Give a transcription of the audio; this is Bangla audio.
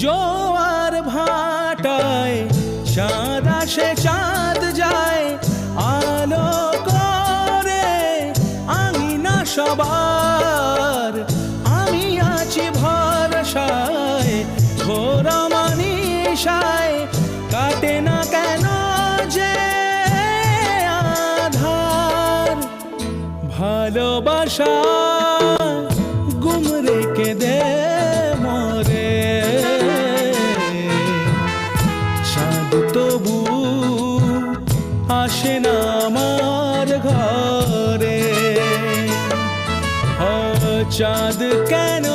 জোয়ার ভাটায় চাঁদ আসে চাঁদ যায়, আলো করে আঙিনা সবার। আমি আছি ভরসায় ঘোর মানিসায়, কাটে না কেন যে আধার। ভালোবাসা গুম রেখে দে মরে, চাঁদ তবু আসে না আমার ঘরে। চাঁদ কেন